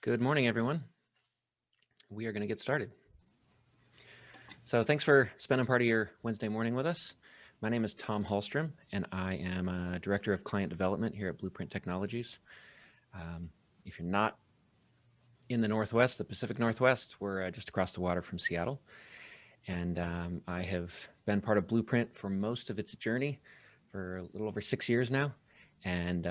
Good morning, everyone. We are going to get started. So thanks for spending part of your Wednesday morning with us. My name is Tom Hallstrom, and I am a Director of Client Development here at Blueprint Technologies. If you're not in the Northwest, the Pacific Northwest, we're just across the water from Seattle. And I have been part of Blueprint for most of its journey for a little over 6 years now. And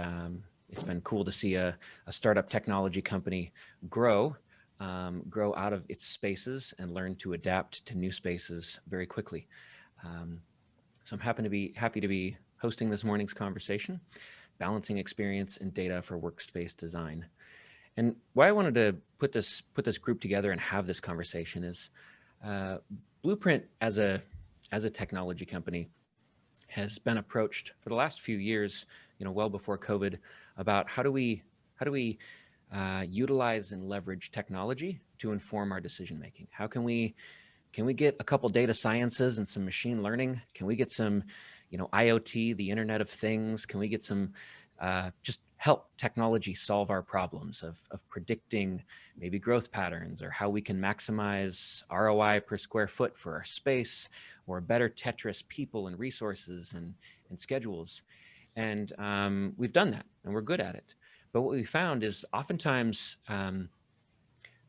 it's been cool to see a startup technology company grow out of its spaces and learn to adapt to new spaces very quickly. So I'm happy to be hosting this morning's conversation, balancing experience and data for workspace design. And why I wanted to put this group together and have this conversation is Blueprint as a technology company has been approached for the last few years, well before COVID, about how do we utilize and leverage technology to inform our decision making? How can we get a couple data sciences and some machine learning? Can we get some, IoT, the Internet of Things? Can we get some just help technology solve our problems of predicting maybe growth patterns, or how we can maximize ROI per square foot for our space, or better Tetris people and resources and schedules? And we've done that, and we're good at it. But what we found is oftentimes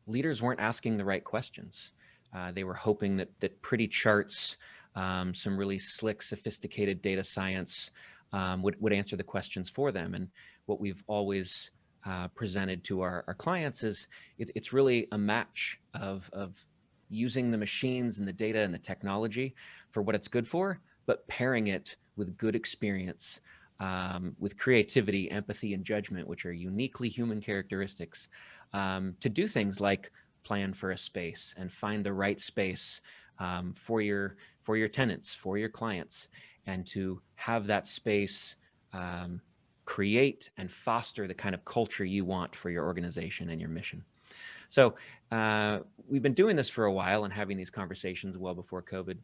leaders weren't asking the right questions. They were hoping that pretty charts, some really slick, sophisticated data science would answer the questions for them. And what we've always presented to our clients is it's really a match of using the machines and the data and the technology for what it's good for, but pairing it with good experience, with creativity, empathy, and judgment, which are uniquely human characteristics, to do things like plan for a space and find the right space for your tenants, for your clients, and to have that space create and foster the kind of culture you want for your organization and your mission. So we've been doing this for a while and having these conversations well before COVID.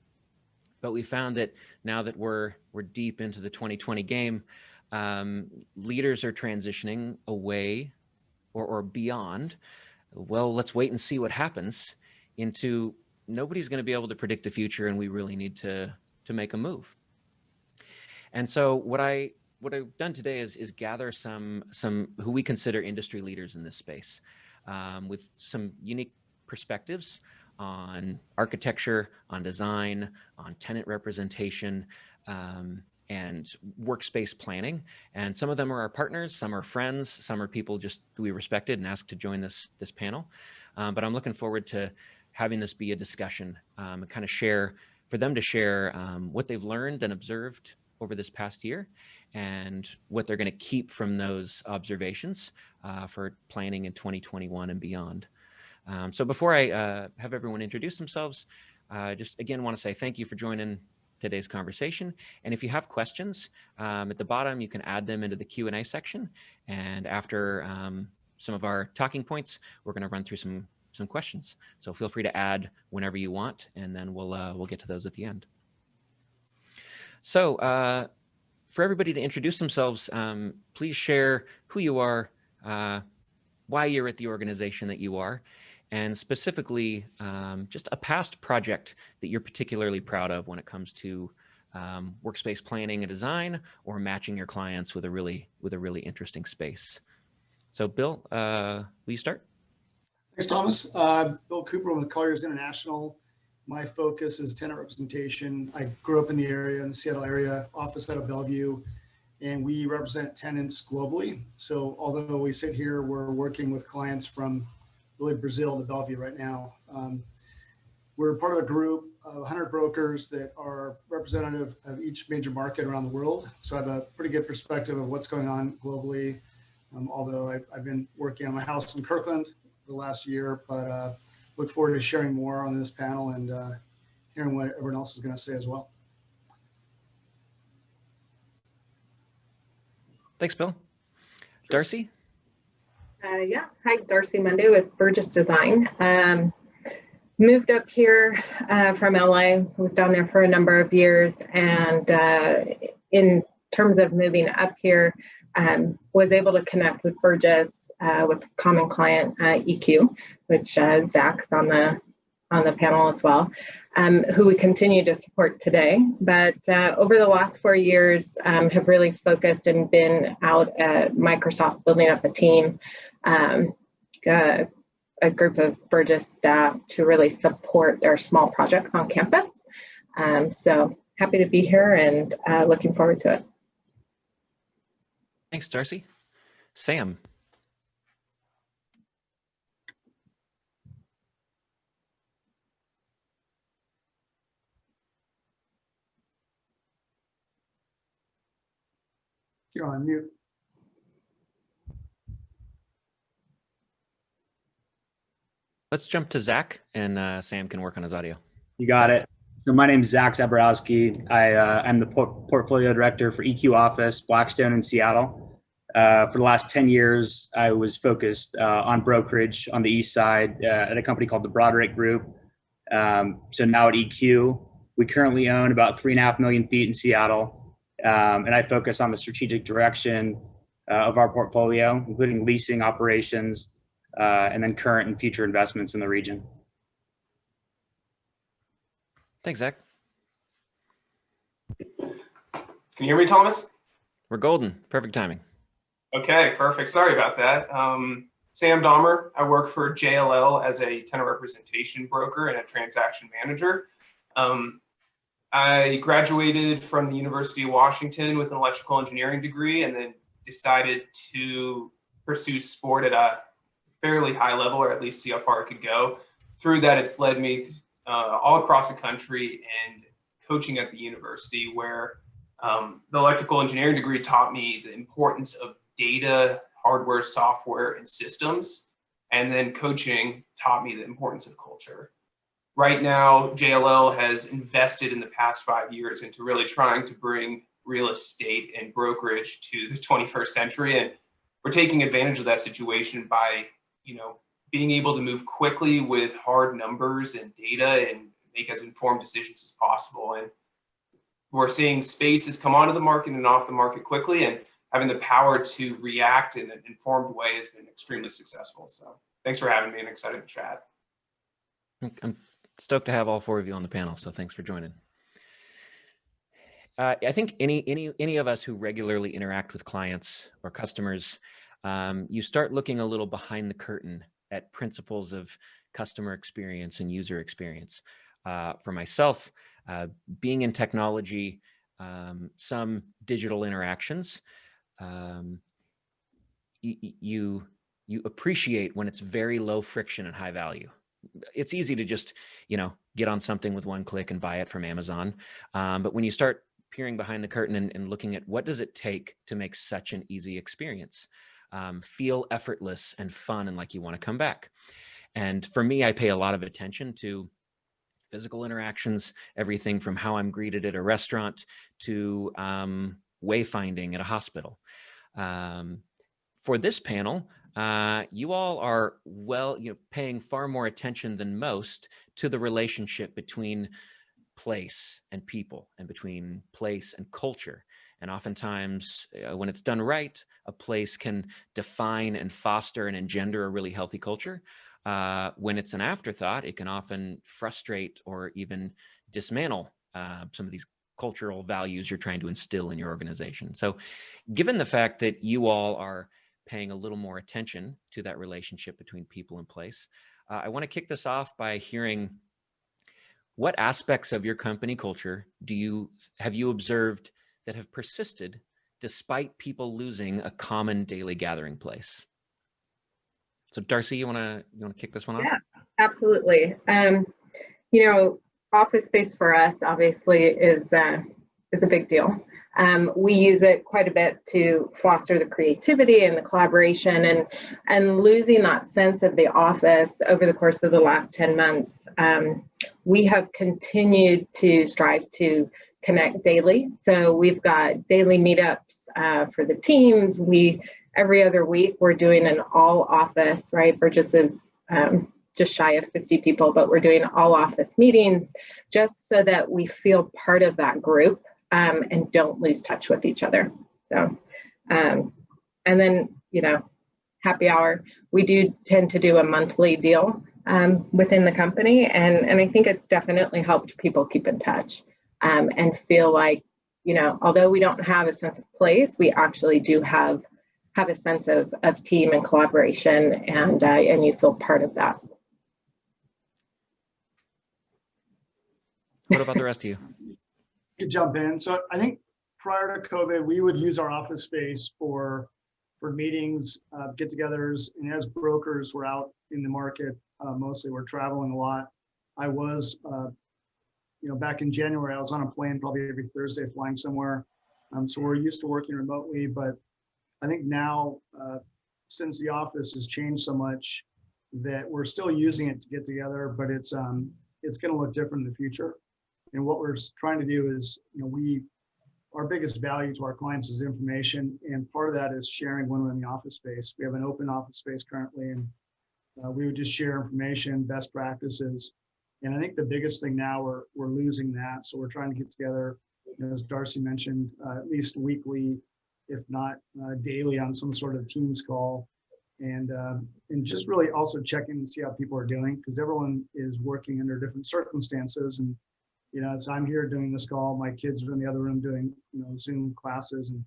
But we found that now that we're deep into the 2020 game, leaders are transitioning away or beyond, well, let's wait and see what happens, into nobody's going to be able to predict the future, and we really need to make a move. And so what I've done today is gather some who we consider industry leaders in this space, with some unique perspectives on architecture, on design, on tenant representation, and workspace planning. And some of them are our partners, some are friends, some are people just who we respected and asked to join this panel. But I'm looking forward to having this be a discussion, and kind of for them to share what they've learned and observed over this past year, and what they're going to keep from those observations for planning in 2021 and beyond. So before I have everyone introduce themselves, just again want to say thank you for joining today's conversation. And if you have questions, at the bottom, you can add them into the Q&A section. And after some of our talking points, we're going to run through some questions. So feel free to add whenever you want, and then we'll get to those at the end. So for everybody to introduce themselves, please share who you are, why you're at the organization that you are, and specifically just a past project that you're particularly proud of when it comes to workspace planning and design, or matching your clients with a really interesting space. So Bill, will you start? Thanks, Thomas. Bill Cooper with Colliers International. My focus is tenant representation. I grew up in the area, in the Seattle area, office out of Bellevue, and we represent tenants globally. So although we sit here, we're working with clients from really Brazil to Bellevue right now. We're part of a group of 100 brokers that are representative of each major market around the world. So I have a pretty good perspective of what's going on globally, although I've been working on my house in Kirkland for the last year, but look forward to sharing more on this panel and hearing what everyone else is going to say as well. Thanks, Bill. Darcy? Yeah, hi, Darcymundo with Burgess Design. Moved up here from LA, was down there for a number of years, and in terms of moving up here, was able to connect with Burgess with common client EQ, which Zach's on the panel as well, who we continue to support today. But over the last 4 years, have really focused and been out at Microsoft building up a team, a group of Burgess staff to really support their small projects on campus. So happy to be here and looking forward to it. Thanks, Darcy. Sam. You're on mute. Let's jump to Zach, and Sam can work on his audio. You got it. So my name is Zach Zaborowski. I'm the portfolio director for EQ Office, Blackstone in Seattle. For the last 10 years, I was focused on brokerage on the east side at a company called the Broderick Group. So now at EQ, we currently own about 3.5 million feet in Seattle. And I focus on the strategic direction of our portfolio, including leasing operations, and then current and future investments in the region. Thanks, Zach. Can you hear me, Thomas? We're golden. Perfect timing. Okay, perfect. Sorry about that. Sam Dahmer. I work for JLL as a tenant representation broker and a transaction manager. I graduated from the University of Washington with an electrical engineering degree and then decided to pursue sport at a fairly high level, or at least see how far it could go. Through that, it's led me all across the country and coaching at the university, where the electrical engineering degree taught me the importance of data, hardware, software, and systems. And then coaching taught me the importance of culture. Right now, JLL has invested in the past 5 years into really trying to bring real estate and brokerage to the 21st century. And we're taking advantage of that situation by, being able to move quickly with hard numbers and data and make as informed decisions as possible. And we're seeing spaces come onto the market and off the market quickly, and having the power to react in an informed way has been extremely successful. So thanks for having me, and excited to chat. I'm stoked to have all four of you on the panel, so thanks for joining. I think any of us who regularly interact with clients or customers, you start looking a little behind the curtain at principles of customer experience and user experience. For myself, being in technology, some digital interactions, you appreciate when it's very low friction and high value. It's easy to just, get on something with one click and buy it from Amazon. But when you start peering behind the curtain and looking at what does it take to make such an easy experience, feel effortless and fun and like you want to come back. And for me, I pay a lot of attention to physical interactions, everything from how I'm greeted at a restaurant to wayfinding at a hospital. For this panel, you all are paying far more attention than most to the relationship between place and people, and between place and culture. And oftentimes, when it's done right, a place can define and foster and engender a really healthy culture. When it's an afterthought, it can often frustrate or even dismantle some of these cultural values you're trying to instill in your organization. So given the fact that you all are paying a little more attention to that relationship between people and place, I want to kick this off by hearing what aspects of your company culture have you observed that have persisted despite people losing a common daily gathering place? So Darcy, you want to kick this one off? Yeah, absolutely. Office space for us obviously is a big deal. We use it quite a bit to foster the creativity and the collaboration, and losing that sense of the office over the course of the last 10 months, we have continued to strive to connect daily. So we've got daily meetups for the teams. Every other week we're doing an all office, right? Burgess is just shy of 50 people, but we're doing all office meetings just so that we feel part of that group and don't lose touch with each other. So And then, happy hour, we do tend to do a monthly deal within the company. And I think it's definitely helped people keep in touch and feel like, although we don't have a sense of place, we actually do have a sense of team and collaboration, and you feel part of that. What about the rest of you? Could jump in. So I think prior to COVID, we would use our office space for meetings, get-togethers, and as brokers were out in the market, mostly we're traveling a lot. I was, back in January, I was on a plane probably every Thursday flying somewhere. So we're used to working remotely, but I think now, since the office has changed so much, that we're still using it to get together, but it's going to look different in the future. And what we're trying to do is, our biggest value to our clients is information, and part of that is sharing when we're in the office space. We have an open office space currently, and we would just share information, best practices. And I think the biggest thing now, we're losing that. So we're trying to get together, as Darcy mentioned, at least weekly, if not daily, on some sort of Teams call, and just really also check in and see how people are doing, because everyone is working under different circumstances. And as I'm here doing this call, my kids are in the other room doing Zoom classes and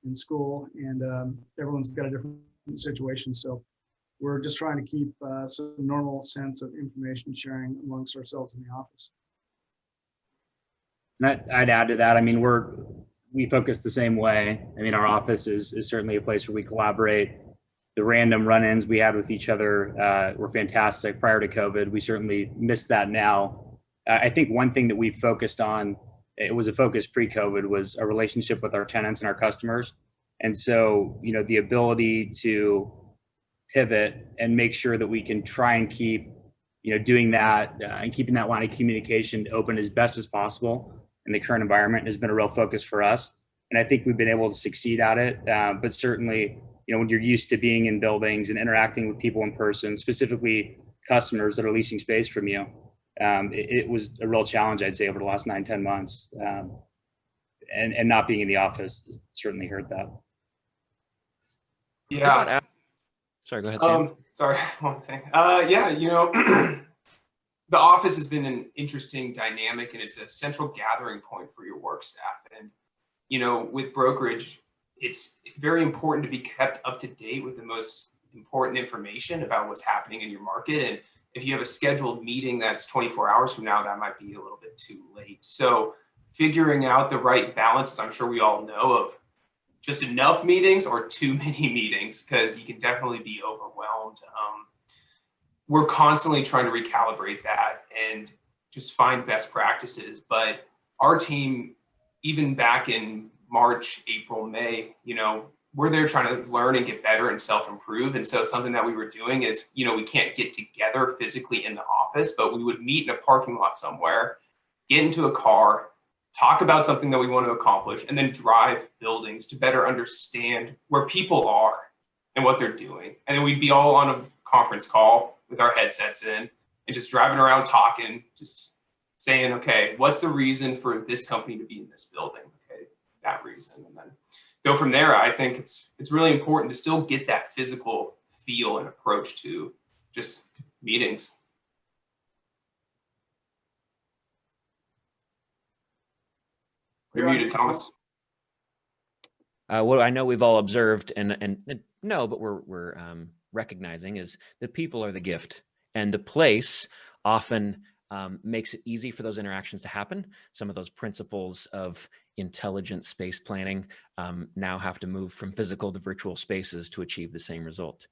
in school, and everyone's got a different situation. So we're just trying to keep some normal sense of information sharing amongst ourselves in the office. And I'd add to that. I mean, we focus the same way. I mean, our office is certainly a place where we collaborate. The random run-ins we had with each other were fantastic prior to COVID. We certainly miss that now. I think one thing that we focused on, it was a focus pre-COVID, was a relationship with our tenants and our customers. And so, the ability to pivot and make sure that we can try and keep, doing that and keeping that line of communication open as best as possible in the current environment has been a real focus for us. And I think we've been able to succeed at it. But certainly, when you're used to being in buildings and interacting with people in person, specifically customers that are leasing space from you, it was a real challenge, I'd say, over the last 9-10 months. And not being in the office certainly hurt that. Yeah. Sorry, go ahead, Sam. Sorry, one thing. The office has been an interesting dynamic, and it's a central gathering point for your work staff. And, with brokerage, it's very important to be kept up to date with the most important information about what's happening in your market. And if you have a scheduled meeting that's 24 hours from now, that might be a little bit too late. So figuring out the right balance, I'm sure we all know, of just enough meetings or too many meetings, because you can definitely be overwhelmed. We're constantly trying to recalibrate that and just find best practices. But our team, even back in March, April, May, we're there trying to learn and get better and self-improve. And so something that we were doing is, we can't get together physically in the office, but we would meet in a parking lot somewhere, get into a car, talk about something that we want to accomplish, and then drive buildings to better understand where people are and what they're doing. And then we'd be all on a conference call with our headsets in and just driving around talking, just saying, okay, what's the reason for this company to be in this building? Okay, that reason. And then go from there. I think it's really important to still get that physical feel and approach to just meetings. You're muted, Thomas. What I know we've all observed and no, but we're recognizing is that people are the gift, and the place often makes it easy for those interactions to happen. Some of those principles of intelligent space planning now have to move from physical to virtual spaces to achieve the same result.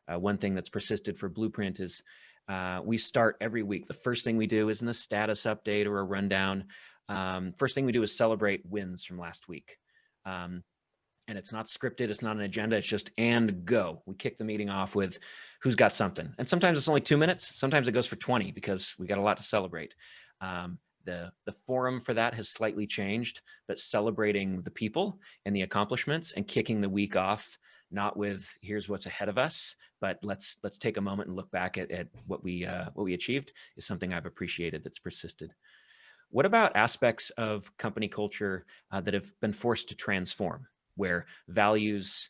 One thing that's persisted for Blueprint is we start every week. The first thing we do isn't a status update or a rundown. First thing we do is celebrate wins from last week. And it's not scripted, it's not an agenda, it's just and go. We kick the meeting off with who's got something. And sometimes it's only 2 minutes, sometimes it goes for 20 because we got a lot to celebrate. The forum for that has slightly changed, but celebrating the people and the accomplishments and kicking the week off, not with here's what's ahead of us, but let's take a moment and look back at what we achieved is something I've appreciated that's persisted. What about aspects of company culture that have been forced to transform, where values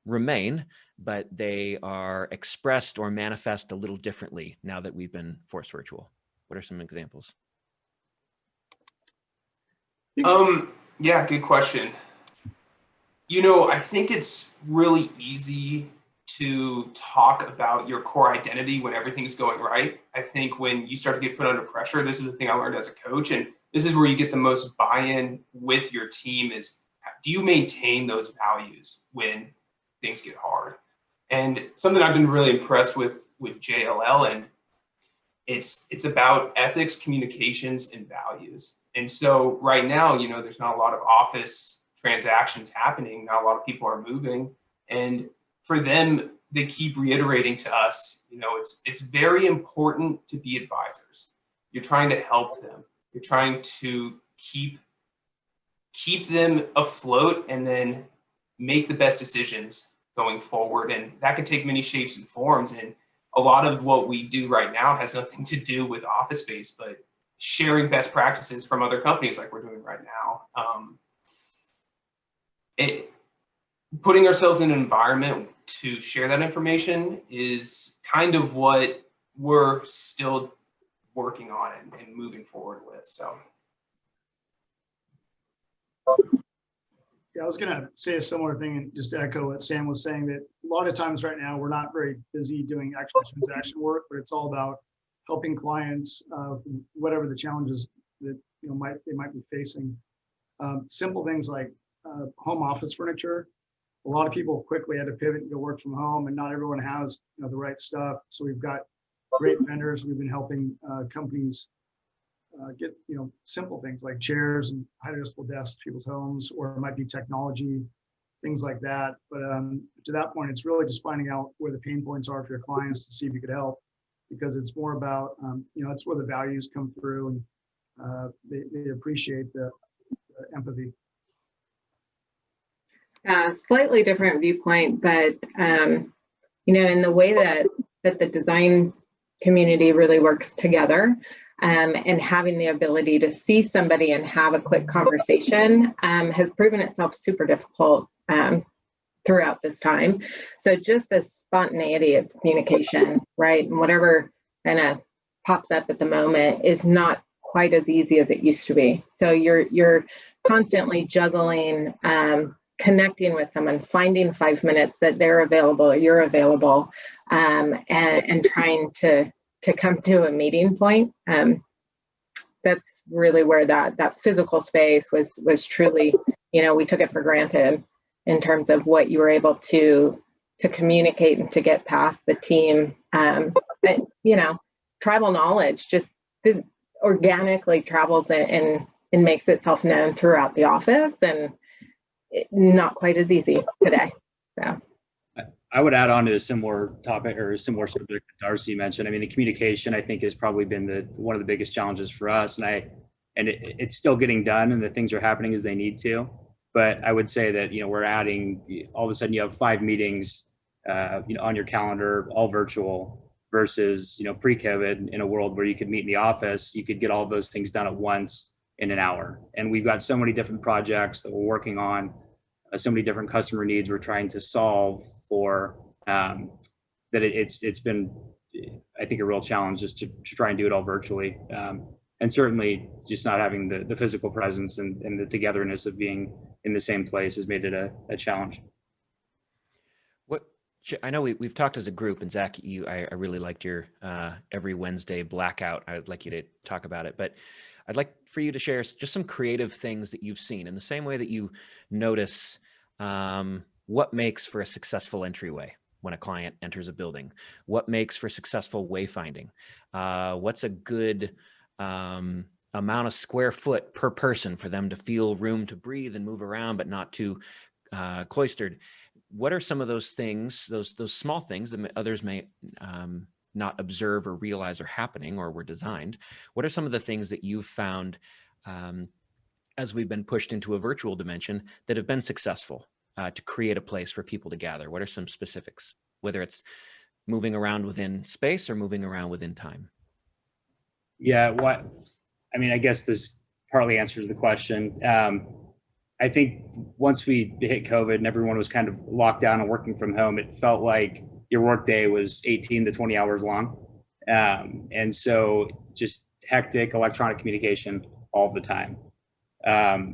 remain, but they are expressed or manifest a little differently now that we've been forced virtual? What are some examples? Yeah, good question. You know, I think it's really easy to talk about your core identity when everything's going right. I think when you start to get put under pressure, this is the thing I learned as a coach, and this is where you get the most buy-in with your team is, do you maintain those values when things get hard? And something I've been really impressed with JLL, and it's about ethics, communications, and values. And so right now, you know, there's not a lot of office transactions happening. Not a lot of people are moving. And for them, they keep reiterating to us, you know, it's very important to be advisors. You're trying to help them. You're trying to keep them afloat and then make the best decisions going forward. And that can take many shapes and forms. And a lot of what we do right now has nothing to do with office space, but sharing best practices from other companies like we're doing right now. Putting ourselves in an environment to share that information is kind of what we're still working on and moving forward with. So. Yeah, I was going to say a similar thing and just to echo what Sam was saying, that a lot of times right now we're not very busy doing actual transaction work, but it's all about helping clients, whatever the challenges that they might be facing. Simple things like home office furniture. A lot of people quickly had to pivot and go work from home, and not everyone has the right stuff. So we've got great vendors. We've been helping companies get simple things like chairs and high adjustable desks to people's homes, or it might be technology, things like that. But to that point, it's really just finding out where the pain points are for your clients to see if you could help, because it's more about that's where the values come through, and they appreciate the empathy. Slightly different viewpoint, but in the way that the design community really works together, and having the ability to see somebody and have a quick conversation has proven itself super difficult throughout this time. So just the spontaneity of communication, right, and whatever kind of pops up at the moment is not quite as easy as it used to be. So you're constantly juggling connecting with someone, finding 5 minutes that they're available, you're available, and trying to come to a meeting point. That's really where that physical space was truly, we took it for granted in terms of what you were able to communicate and to get past the team. But tribal knowledge just organically travels and makes itself known throughout the office, and not quite as easy today. So I would add on to a similar topic or a similar subject that Darcy mentioned. I mean, the communication, I think, has probably been one of the biggest challenges for us, and it's still getting done, and the things are happening as they need to. But I would say that we're adding, all of a sudden you have 5 meetings on your calendar, all virtual, versus pre-COVID, in a world where you could meet in the office, you could get all of those things done at once in an hour. And we've got so many different projects that we're working on, so many different customer needs we're trying to solve for, that it's been, I think, a real challenge just to try and do it all virtually. And certainly just not having the physical presence and the togetherness of being in the same place has made it a challenge. I know we've talked as a group, and Zach, I really liked your every Wednesday blackout. I'd like you to talk about it, but I'd like for you to share just some creative things that you've seen in the same way that you notice what makes for a successful entryway when a client enters a building, what makes for successful wayfinding, what's a good amount of square foot per person for them to feel room to breathe and move around, but not too cloistered. What are some of those things, those small things that others may not observe or realize are happening or were designed? What are some of the things that you've found as we've been pushed into a virtual dimension that have been successful to create a place for people to gather? What are some specifics, whether it's moving around within space or moving around within time? Yeah, I guess this partly answers the question. I think once we hit COVID and everyone was kind of locked down and working from home, it felt like your workday was 18 to 20 hours long. And so just hectic electronic communication all the time.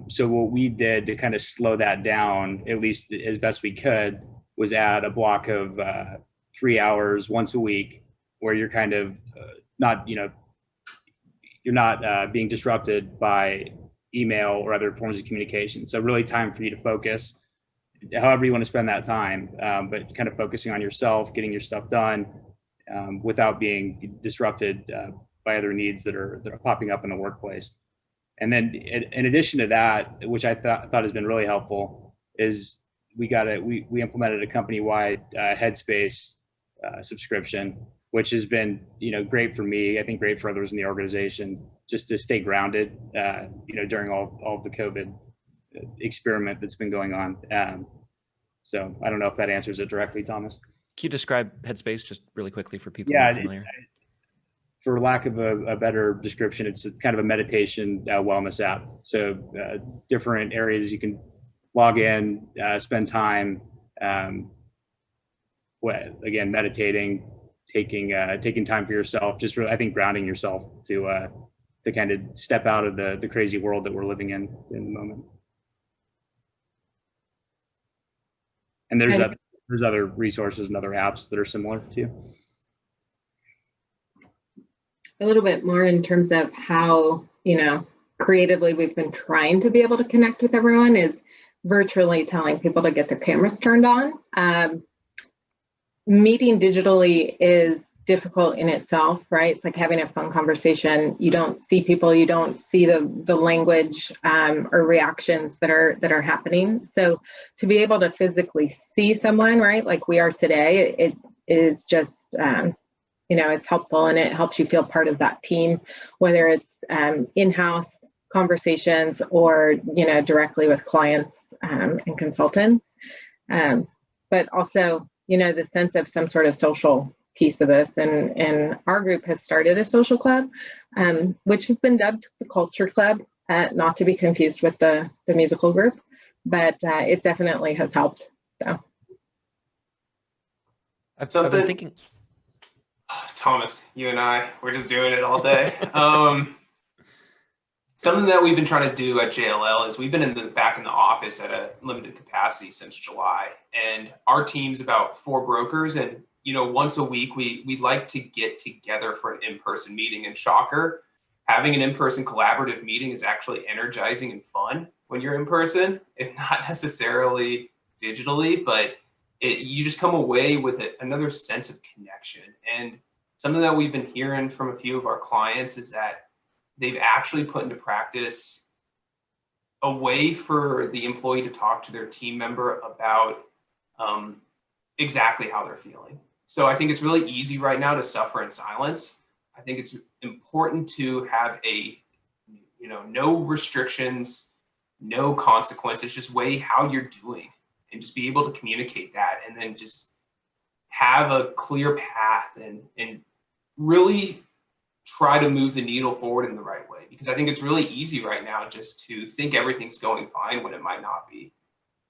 So what we did to kind of slow that down, at least as best we could, was add a block of 3 hours once a week where you're kind of not, you're not being disrupted by email or other forms of communication. So really time for you to focus, however you want to spend that time, but kind of focusing on yourself, getting your stuff done without being disrupted by other needs that are popping up in the workplace. And then in addition to that, which I thought has been really helpful, is we implemented a company-wide Headspace subscription, which has been great for me. I think great for others in the organization, just to stay grounded during all of the COVID experiment that's been going on. So I don't know if that answers it directly, Thomas. Can you describe Headspace just really quickly for people Yeah, who are familiar? For lack of a better description, it's kind of a meditation wellness app. So different areas you can log in, spend time, again, meditating, taking time for yourself, just really, I think, grounding yourself to kind of step out of the crazy world that we're living in the moment. And there's other resources and other apps that are similar too. A little bit more in terms of how, creatively we've been trying to be able to connect with everyone is virtually telling people to get their cameras turned on. Meeting digitally is difficult in itself, right? It's like having a phone conversation. You don't see people, you don't see the language or reactions that are happening. So to be able to physically see someone, right, like we are today, it is just it's helpful, and it helps you feel part of that team, whether it's in-house conversations or directly with clients and consultants, but also the sense of some sort of social piece of this. And our group has started a social club, which has been dubbed the Culture Club, not to be confused with the musical group, but it definitely has helped. So I've been thinking. Thomas, you and I, we're just doing it all day. Something that we've been trying to do at JLL is we've been back in the office at a limited capacity since July, and our team's about 4 brokers, and once a week we'd like to get together for an in-person meeting. And shocker, having an in-person collaborative meeting is actually energizing and fun when you're in person, if not necessarily digitally, but you just come away with another sense of connection. And something that we've been hearing from a few of our clients is that they've actually put into practice a way for the employee to talk to their team member about exactly how they're feeling. So I think it's really easy right now to suffer in silence. I think it's important to have no restrictions, no consequences, just weigh how you're doing and just be able to communicate that, and then just have a clear path and really try to move the needle forward in the right way. Because I think it's really easy right now just to think everything's going fine when it might not be,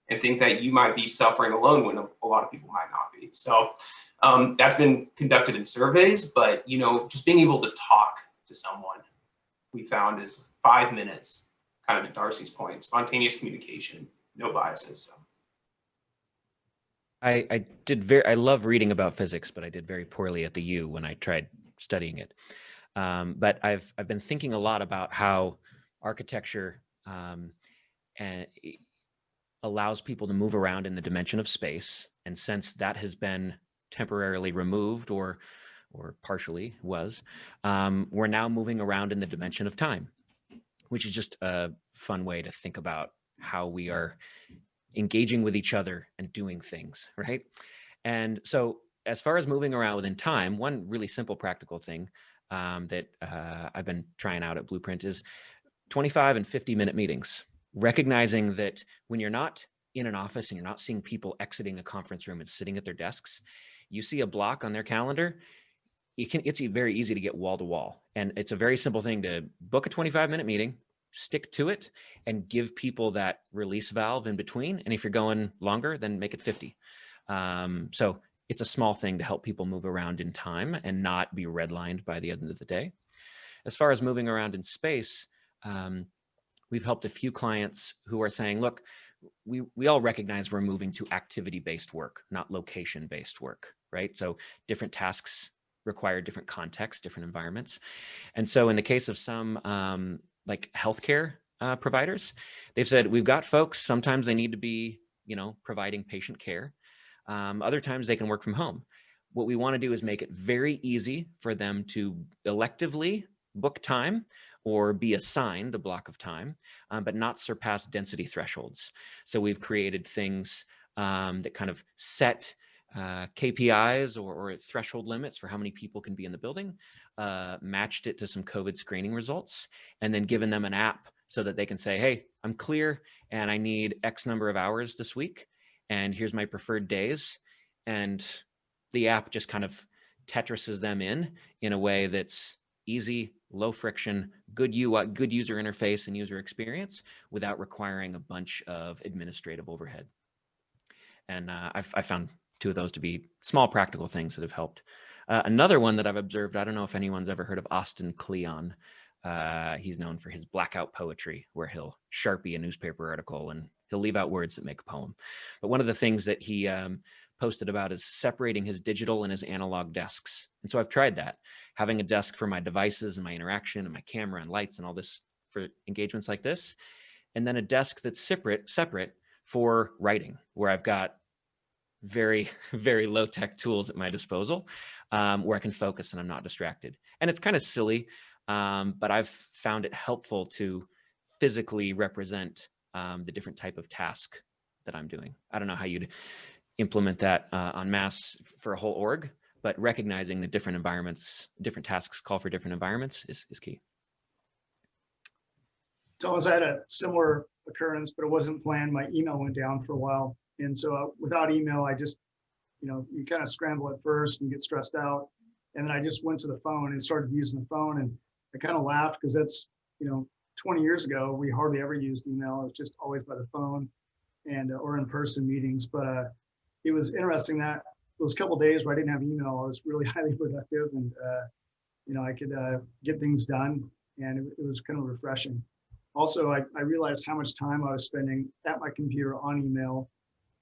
and think that you might be suffering alone when a lot of people might not be. So that's been conducted in surveys, but just being able to talk to someone, we found, is 5 minutes, kind of to Darcy's point, spontaneous communication, no biases. So. I love reading about physics, but I did very poorly at the U when I tried studying it. But I've been thinking a lot about how architecture allows people to move around in the dimension of space, and since that has been temporarily removed or partially was, we're now moving around in the dimension of time, which is just a fun way to think about how we are engaging with each other and doing things, right? And so as far as moving around within time, one really simple practical thing that I've been trying out at Blueprint is 25 and 50-minute meetings, recognizing that when you're not in an office and you're not seeing people exiting a conference room and sitting at their desks, you see a block on their calendar, it's very easy to get wall to wall. And it's a very simple thing to book a 25-minute meeting, stick to it and give people that release valve in between. And if you're going longer, then make it 50. So it's a small thing to help people move around in time and not be redlined by the end of the day. As far as moving around in space, we've helped a few clients who are saying, look, we all recognize we're moving to activity-based work, not location-based work, right? So different tasks require different contexts, different environments. And so in the case of some like healthcare providers, they've said, we've got folks, sometimes they need to be, providing patient care. Other times they can work from home. What we want to do is make it very easy for them to electively book time or be assigned a block of time, but not surpass density thresholds. So we've created things that kind of set KPIs or threshold limits for how many people can be in the building, matched it to some COVID screening results, and then given them an app so that they can say, hey, I'm clear and I need X number of hours this week, and here's my preferred days. And the app just kind of Tetrises them in a way that's easy, low friction, good user interface and user experience without requiring a bunch of administrative overhead. And I found two of those to be small practical things that have helped. Another one that I've observed, I don't know if anyone's ever heard of Austin Kleon. He's known for his blackout poetry, where he'll Sharpie a newspaper article and he'll leave out words that make a poem. But one of the things that he posted about is separating his digital and his analog desks. And so I've tried that, having a desk for my devices and my interaction and my camera and lights and all this for engagements like this, and then a desk that's separate for writing, where I've got very, very low tech tools at my disposal, where I can focus and I'm not distracted. And it's kind of silly, but I've found it helpful to physically represent the different type of task that I'm doing. I don't know how you'd implement that en masse for a whole org, but recognizing that different environments, different tasks call for different environments is key. Thomas, I had a similar occurrence, but it wasn't planned. My email went down for a while. And so without email, I just, you kind of scramble at first and get stressed out. And then I just went to the phone and started using the phone. And I kind of laughed because that's, 20 years ago, we hardly ever used email. It was just always by the phone and or in-person meetings. But it was interesting that those couple of days where I didn't have email, I was really highly productive and, I could get things done, and it was kind of refreshing. Also, I realized how much time I was spending at my computer on email,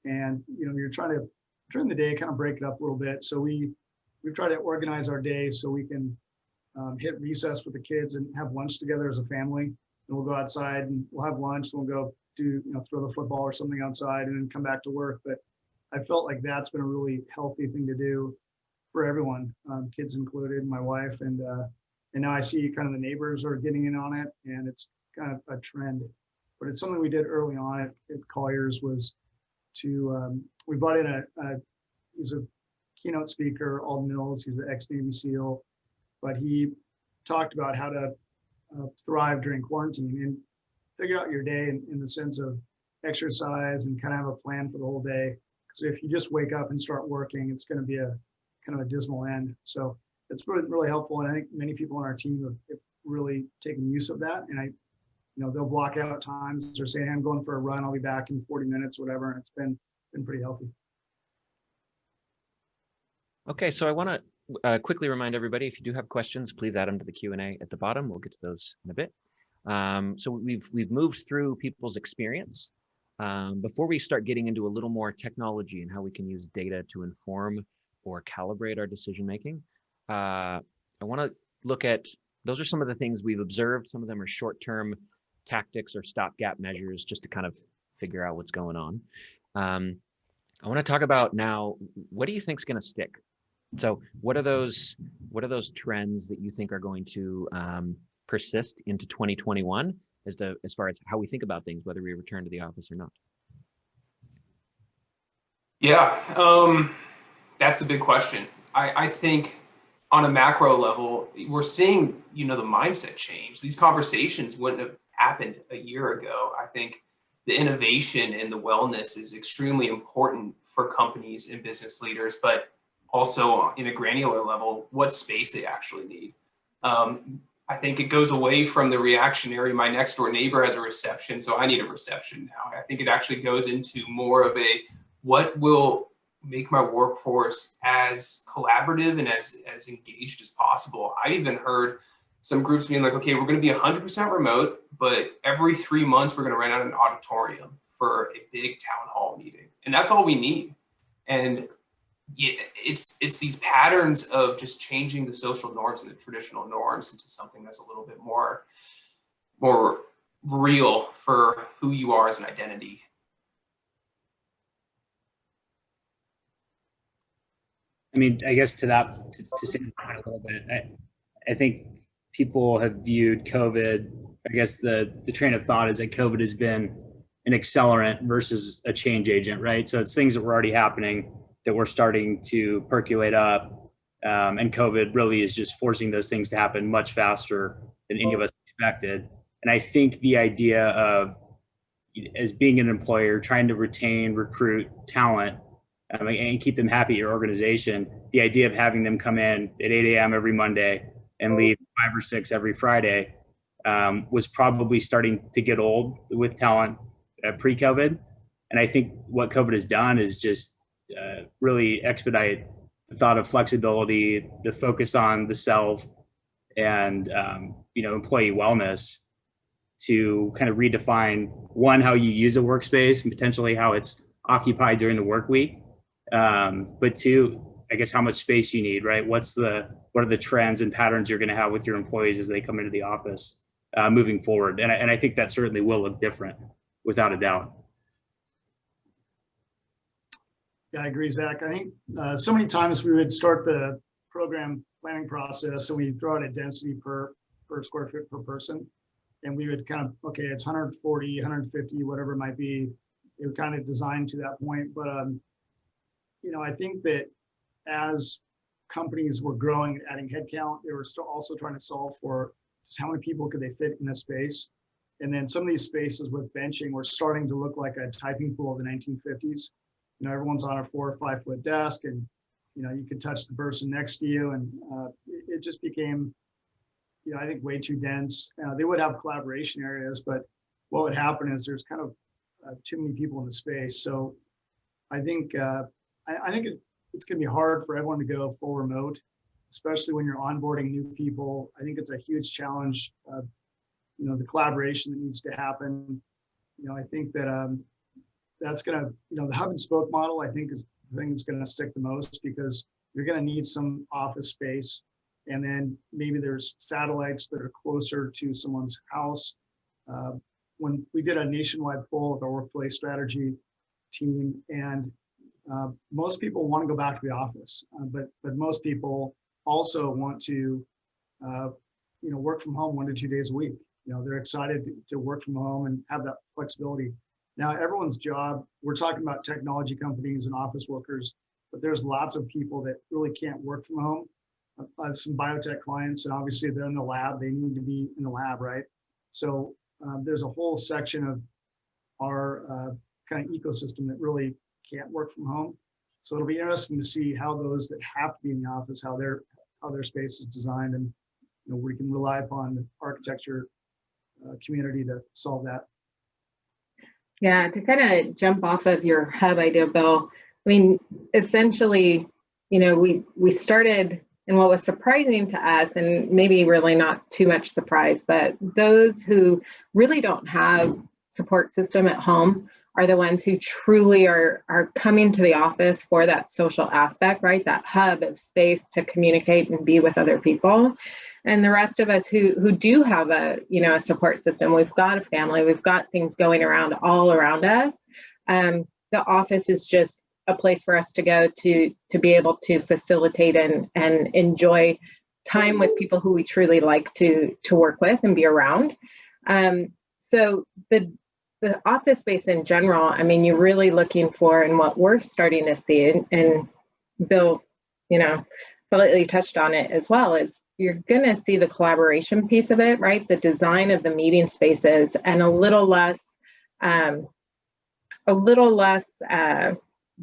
and you're trying to during the day kind of break it up a little bit. So we've tried to organize our day so we can hit recess with the kids and have lunch together as a family. And we'll go outside and we'll have lunch, and we'll go do throw the football or something outside, and then come back to work. But I felt like that's been a really healthy thing to do for everyone, kids included, my wife, and now I see kind of the neighbors are getting in on it, and it's kind of a trend. But it's something we did early on at Colliers was to we brought in he's a keynote speaker, Alden Mills. He's an ex-Navy SEAL, but he talked about how to thrive during quarantine and figure out your day in the sense of exercise and kind of have a plan for the whole day. So if you just wake up and start working, it's going to be a kind of a dismal end. So it's really, really helpful. And I think many people on our team have really taken use of that. And they'll block out times or say, hey, I'm going for a run. I'll be back in 40 minutes, whatever. And it's been pretty healthy. Okay, so I want to quickly remind everybody, if you do have questions, please add them to the Q&A at the bottom. We'll get to those in a bit. So we've moved through people's experience. Before we start getting into a little more technology and how we can use data to inform or calibrate our decision making, I want to look at, those are some of the things we've observed. Some of them are short-term tactics or stopgap measures just to kind of figure out what's going on. I want to talk about now, what do you think is going to stick? So what are those trends that you think are going to persist into 2021 as far as how we think about things, whether we return to the office or not? Yeah, that's a big question. I think on a macro level, we're seeing, the mindset change. These conversations wouldn't have happened a year ago. I think the innovation and the wellness is extremely important for companies and business leaders, but also in a granular level, what space they actually need. I think it goes away from the reactionary, my next door neighbor has a reception, so I need a reception now. I think it actually goes into more of a, what will make my workforce as collaborative and as engaged as possible. I even heard some groups being like, okay, we're going to be 100% remote, but every 3 months we're going to rent out an auditorium for a big town hall meeting. And that's all we need. And yeah, it's these patterns of just changing the social norms and the traditional norms into something that's a little bit more real for who you are as an identity. I mean, I guess to that, to say that a little bit, I think people have viewed COVID, I guess the train of thought is that COVID has been an accelerant versus a change agent, right? So it's things that were already happening that we're starting to percolate up. And COVID really is just forcing those things to happen much faster than any of us expected. And I think the idea of, as being an employer, trying to retain, recruit talent, and keep them happy at your organization, the idea of having them come in at 8 a.m. every Monday and leave 5 or 6 every Friday was probably starting to get old with talent pre-COVID. And I think what COVID has done is just really expedite the thought of flexibility, the focus on the self, and employee wellness, to kind of redefine, one, how you use a workspace and potentially how it's occupied during the work week, but two, I guess how much space you need, right? What are the trends and patterns you're going to have with your employees as they come into the office moving forward? And I think that certainly will look different, without a doubt. Yeah, I agree, Zach. I think so many times we would start the program planning process and we throw out a density per square foot per person. And we would kind of, okay, it's 140, 150, whatever it might be. It would kind of design to that point. But, I think that as companies were growing, adding headcount, they were still also trying to solve for just how many people could they fit in a space. And then some of these spaces with benching were starting to look like a typing pool of the 1950s. Everyone's on a 4 or 5 foot desk, and you could touch the person next to you, and it just became, I think, way too dense. They would have collaboration areas, but what would happen is there's kind of too many people in the space. So I think it's going to be hard for everyone to go full remote, especially when you're onboarding new people. I think it's a huge challenge. The collaboration that needs to happen. I think that that's going to, the hub and spoke model, I think, is the thing that's going to stick the most, because you're going to need some office space. And then maybe there's satellites that are closer to someone's house. When we did a nationwide poll with our workplace strategy team, and most people want to go back to the office, but most people also want to, work from home 1 to 2 days a week. They're excited to work from home and have that flexibility. Now, everyone's job, we're talking about technology companies and office workers, but there's lots of people that really can't work from home. I have some biotech clients, and obviously they're in the lab. They need to be in the lab, right? So there's a whole section of our kind of ecosystem that really can't work from home. So it'll be interesting to see how those that have to be in the office, how their space is designed, and we can rely upon the architecture community to solve that. Yeah, to kind of jump off of your hub idea, Bill, I mean, essentially, we started, and what was surprising to us, and maybe really not too much surprise, but those who really don't have support system at home are the ones who truly are coming to the office for that social aspect, right? That hub of space to communicate and be with other people. And the rest of us who do have a support system, we've got a family, we've got things going around all around us. The office is just a place for us to go to be able to facilitate and enjoy time with people who we truly like to work with and be around. So the office space in general, I mean, you're really looking for, and what we're starting to see, and Bill, slightly touched on it as well, is you're going to see the collaboration piece of it, right? The design of the meeting spaces, and a little less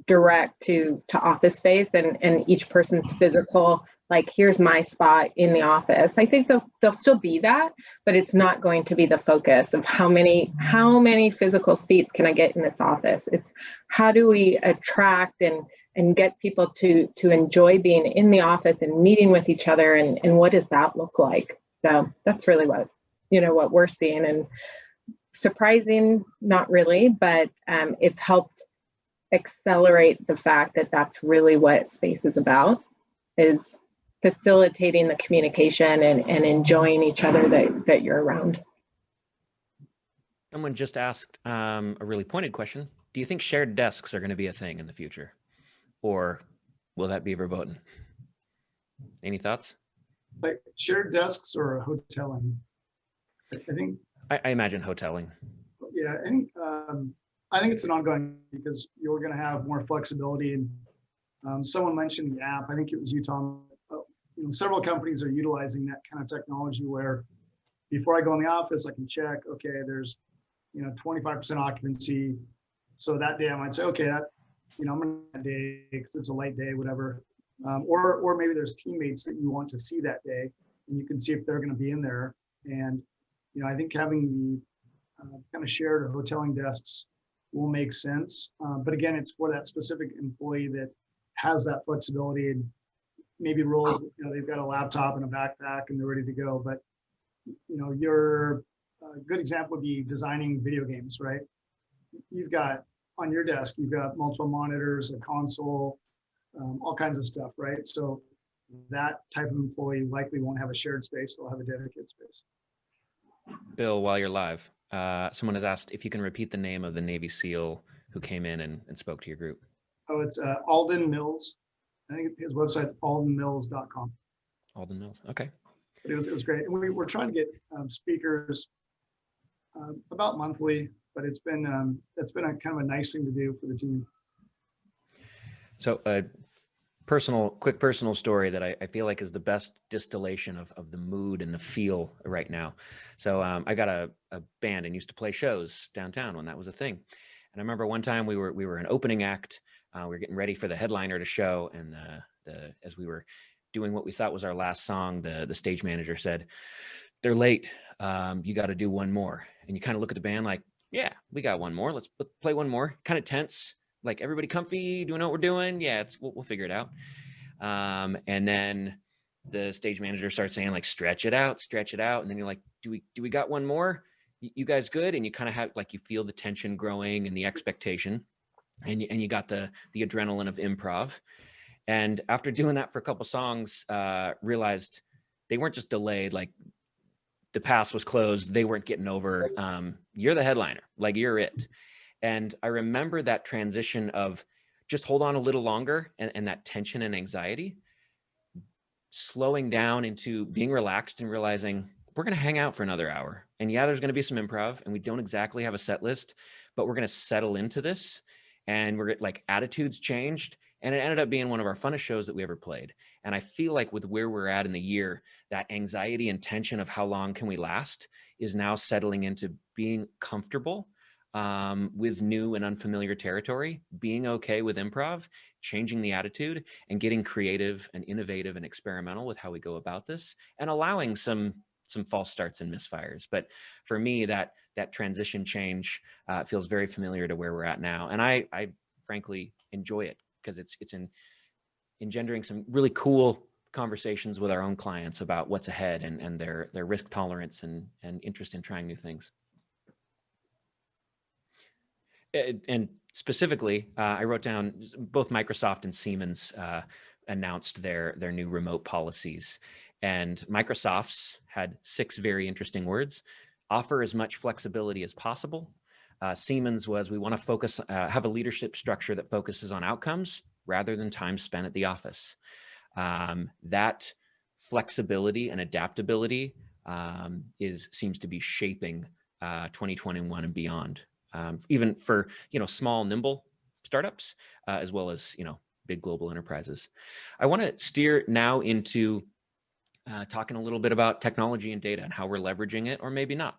direct to office space and each person's physical like, here's my spot in the office. I think they'll still be that, but it's not going to be the focus of how many physical seats can I get in this office. It's how do we attract and get people to enjoy being in the office and meeting with each other, and what does that look like? So that's really what we're seeing, and surprising, not really, but it's helped accelerate the fact that that's really what space is about, is facilitating the communication and enjoying each other that you're around. Someone just asked a really pointed question. Do you think shared desks are going to be a thing in the future, or will that be verboten? Any thoughts? Like shared desks or hoteling? I think. I imagine hoteling. Yeah, and I think it's an ongoing, because you're going to have more flexibility. And someone mentioned the app. I think it was you, Tom. Several companies are utilizing that kind of technology where before I go in the office, I can check, okay, there's 25% occupancy. So that day I might say, okay, that I'm going to that day because it's a light day, whatever. Or maybe there's teammates that you want to see that day, and you can see if they're going to be in there. And I think having the kind of shared or hoteling desks will make sense. But again, it's for that specific employee that has that flexibility, and maybe roles, they've got a laptop and a backpack and they're ready to go. But your good example would be designing video games, right? You've got on your desk, you've got multiple monitors, a console, all kinds of stuff, right? So that type of employee likely won't have a shared space, they'll have a dedicated space. Bill, while you're live, someone has asked if you can repeat the name of the Navy SEAL who came in and spoke to your group. Oh, it's Alden Mills. I think his website's aldenmills.com. Alden Mills, okay. But it was great. And we're trying to get speakers about monthly, but it's been a kind of a nice thing to do for the team. So quick personal story that I feel like is the best distillation of the mood and the feel right now. So I got a band and used to play shows downtown when that was a thing. And I remember one time we were an opening act. We were getting ready for the headliner to show, and as we were doing what we thought was our last song, the stage manager said, "They're late. You got to do one more." And you kind of look at the band like, "Yeah, we got one more. Let's play one more." Kind of tense, like everybody comfy, doing what we're doing. Yeah, we'll figure it out. And then the stage manager starts saying like, stretch it out. And then you're like, do we got one more? You guys good? And you kind of have like, you feel the tension growing and the expectation, and you got the adrenaline of improv. And after doing that for a couple songs, realized they weren't just delayed, like the pass was closed. They weren't getting over, you're the headliner, like you're it. And I remember that transition of just hold on a little longer, and that tension and anxiety slowing down into being relaxed and realizing we're going to hang out for another hour. And yeah, there's going to be some improv, and we don't exactly have a set list, but we're going to settle into this. And we're like, attitudes changed, and it ended up being one of our funnest shows that we ever played. And I feel like with where we're at in the year, that anxiety and tension of how long can we last is now settling into being comfortable with new and unfamiliar territory, being okay with improv, changing the attitude, and getting creative and innovative and experimental with how we go about this, and allowing some false starts and misfires. But for me, that transition change feels very familiar to where we're at now. And I frankly enjoy it, because it's engendering some really cool conversations with our own clients about what's ahead and their risk tolerance and interest in trying new things. And specifically, I wrote down both Microsoft and Siemens announced their new remote policies. And Microsoft's had 6 very interesting words: offer as much flexibility as possible. Siemens was, we want to focus, have a leadership structure that focuses on outcomes rather than time spent at the office. That flexibility and adaptability seems to be shaping 2021 and beyond. Even for small, nimble startups, as well as big global enterprises. I want to steer now into talking a little bit about technology and data and how we're leveraging it, or maybe not.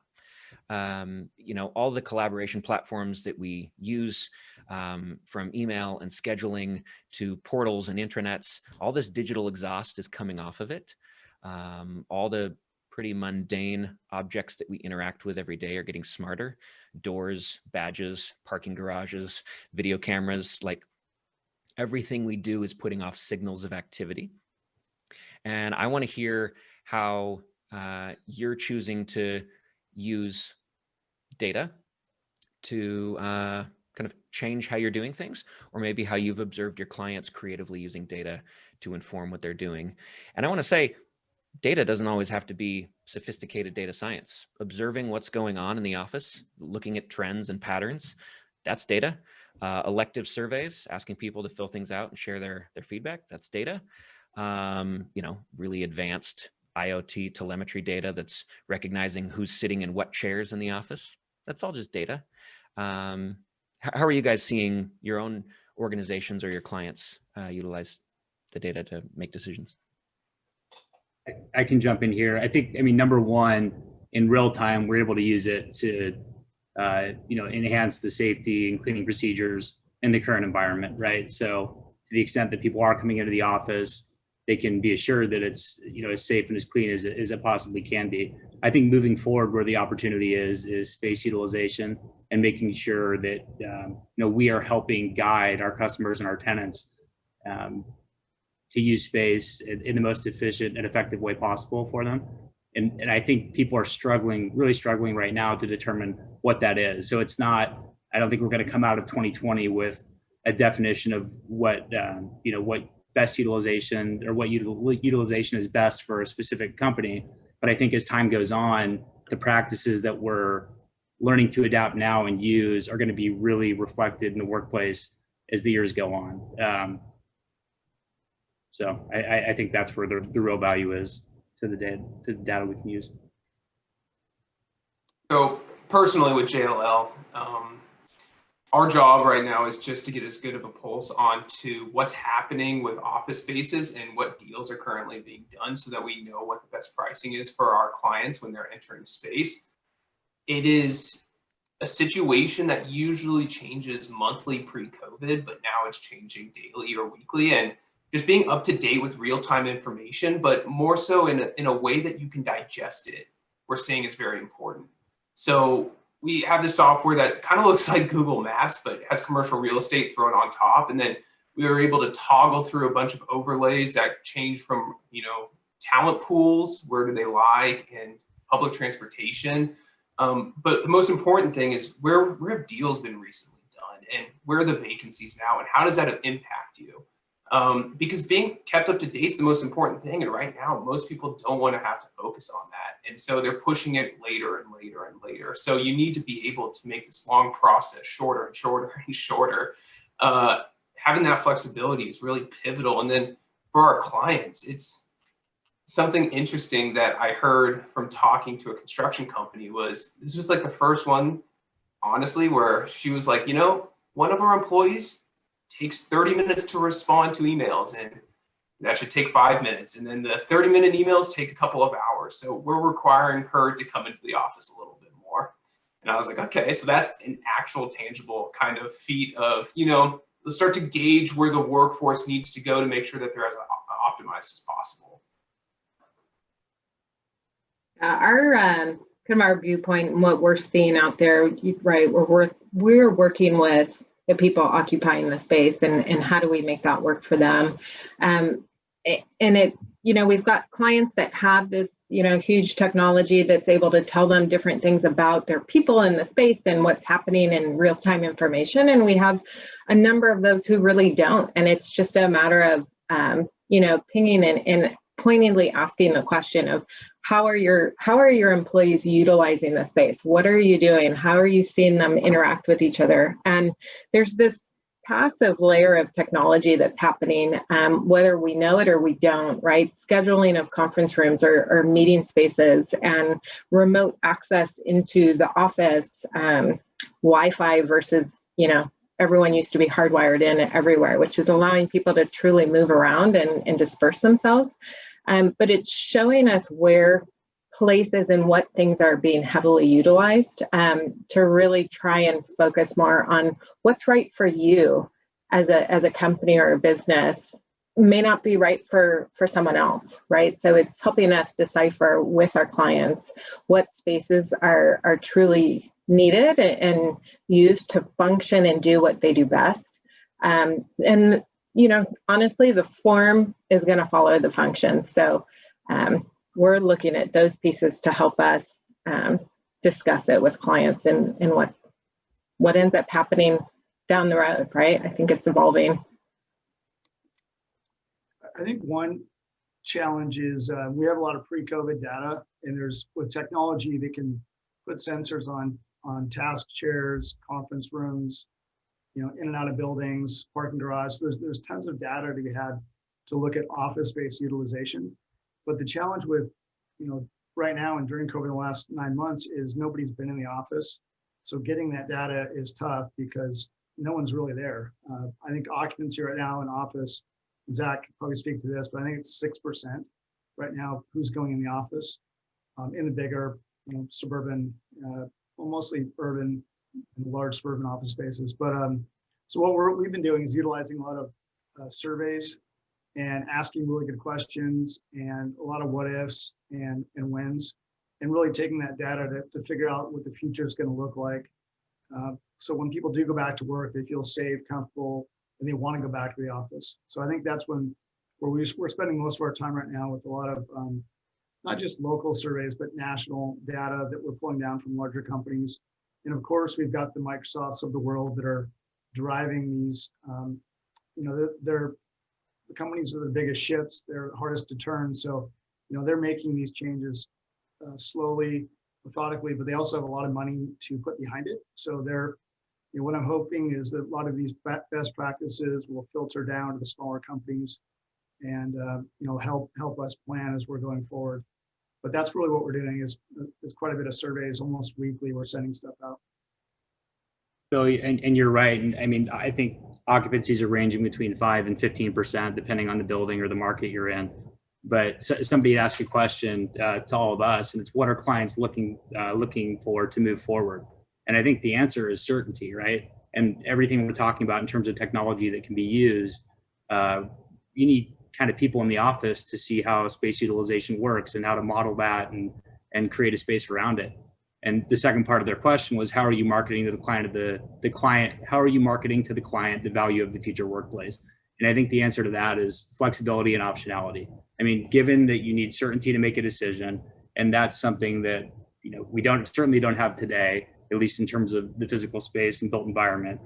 You know, all the collaboration platforms that we use, from email and scheduling to portals and intranets, all this digital exhaust is coming off of it. All the pretty mundane objects that we interact with every day are getting smarter. Doors, badges, parking garages, video cameras, like everything we do is putting off signals of activity. And I want to hear how you're choosing to use data to kind of change how you're doing things, or maybe how you've observed your clients creatively using data to inform what they're doing. And I want to say, data doesn't always have to be sophisticated data science. Observing what's going on in the office, looking at trends and patterns, that's data. Elective surveys, asking people to fill things out and share their feedback, that's data. You know, really advanced IoT telemetry data that's recognizing who's sitting in what chairs in the office, that's all just data. How are you guys seeing your own organizations or your clients utilize the data to make decisions? I can jump in here. I think, I mean, number one, in real time, we're able to use it to, you know, enhance the safety and cleaning procedures in the current environment, right? So to the extent that people are coming into the office, they can be assured that it's, you know, as safe and as clean as it possibly can be. I think moving forward, where the opportunity is space utilization and making sure that, you know, we are helping guide our customers and our tenants to use space in the most efficient and effective way possible for them. And I think people are struggling, really struggling right now to determine what that is. So it's not, I don't think we're going to come out of 2020 with a definition of what, you know, what best utilization or what utilization is best for a specific company. But I think as time goes on, the practices that we're learning to adapt now and use are going to be really reflected in the workplace as the years go on. So I think that's where the real value is to the data we can use. So personally with JLL, our job right now is just to get as good of a pulse onto what's happening with office spaces and what deals are currently being done so that we know what the best pricing is for our clients when they're entering space. It is a situation that usually changes monthly pre-COVID, but now it's changing daily or weekly, and just being up to date with real-time information, but more so in a way that you can digest it, we're seeing is very important. So we have this software that kind of looks like Google Maps, but has commercial real estate thrown on top. And then we were able to toggle through a bunch of overlays that change from, you know, talent pools, where do they lie, and public transportation. But the most important thing is where have deals been recently done, and where are the vacancies now, and how does that impact you? Because being kept up to date is the most important thing. And right now, most people don't want to have to focus on that. And so they're pushing it later and later and later. So you need to be able to make this long process shorter and shorter and shorter. Having that flexibility is really pivotal. And then for our clients, it's something interesting that I heard from talking to a construction company was, this was like the first one, honestly, where she was like, you know, one of our employees takes 30 minutes to respond to emails, and that should take 5 minutes. And then the 30-minute emails take a couple of hours. So we're requiring her to come into the office a little bit more. And I was like, okay, so that's an actual tangible kind of feat of, you know, let's start to gauge where the workforce needs to go to make sure that they're as optimized as possible. Our kind of our viewpoint and what we're seeing out there, right? We're working with the people occupying the space, and how do we make that work for them? And it, you know, we've got clients that have this, you know, huge technology that's able to tell them different things about their people in the space and what's happening in real-time information. And we have a number of those who really don't. And it's just a matter of, you know, pinging and pointedly asking the question of how are your employees utilizing the space? What are you doing? How are you seeing them interact with each other? And there's this passive layer of technology that's happening, whether we know it or we don't, right? Scheduling of conference rooms or meeting spaces and remote access into the office, Wi-Fi versus, you know, everyone used to be hardwired in everywhere, which is allowing people to truly move around and disperse themselves. But it's showing us where places and what things are being heavily utilized, to really try and focus more on what's right for you as a company or a business may not be right for someone else, right? So it's helping us decipher with our clients what spaces are truly needed and used to function and do what they do best. And honestly, the form is going to follow the function. So we're looking at those pieces to help us discuss it with clients and what ends up happening down the road, right? I think it's evolving. I think one challenge is we have a lot of pre-COVID data, and there's with technology they can put sensors on task chairs, conference rooms, in and out of buildings, parking garage. There's tons of data to be had to look at office space utilization. But the challenge with right now and during COVID the last 9 months is nobody's been in the office, so getting that data is tough because no one's really there. I think occupancy right now in office, Zach could probably speak to this, but I think it's 6% right now who's going in the office in the bigger, suburban, well, mostly urban and large suburban office spaces. But so what we've been doing is utilizing a lot of surveys and asking really good questions and a lot of what ifs and whens, and really taking that data to figure out what the future is going to look like. So when people do go back to work, they feel safe, comfortable, and they want to go back to the office. So I think that's where we're spending most of our time right now with a lot of not just local surveys, but national data that we're pulling down from larger companies. And of course, we've got the Microsofts of the world that are driving these, they're the companies are the biggest ships, they're hardest to turn. So, they're making these changes slowly, methodically, but they also have a lot of money to put behind it. So what I'm hoping is that a lot of these best practices will filter down to the smaller companies and help us plan as we're going forward. But that's really what we're doing is quite a bit of surveys, almost weekly. We're sending stuff out. So, and you're right. And I mean, I think occupancies are ranging between 5 and 15%, depending on the building or the market you're in. But somebody asked a question to all of us, and it's what are clients looking for to move forward? And I think the answer is certainty, right? And everything we're talking about in terms of technology that can be used, you need kind of people in the office to see how space utilization works and how to model that and create a space around it. And the second part of their question was, how are you marketing to the client, how are you marketing to the client the value of the future workplace? And I think the answer to that is flexibility and optionality. I mean, given that you need certainty to make a decision, and that's something that we certainly don't have today, at least in terms of the physical space and built environment,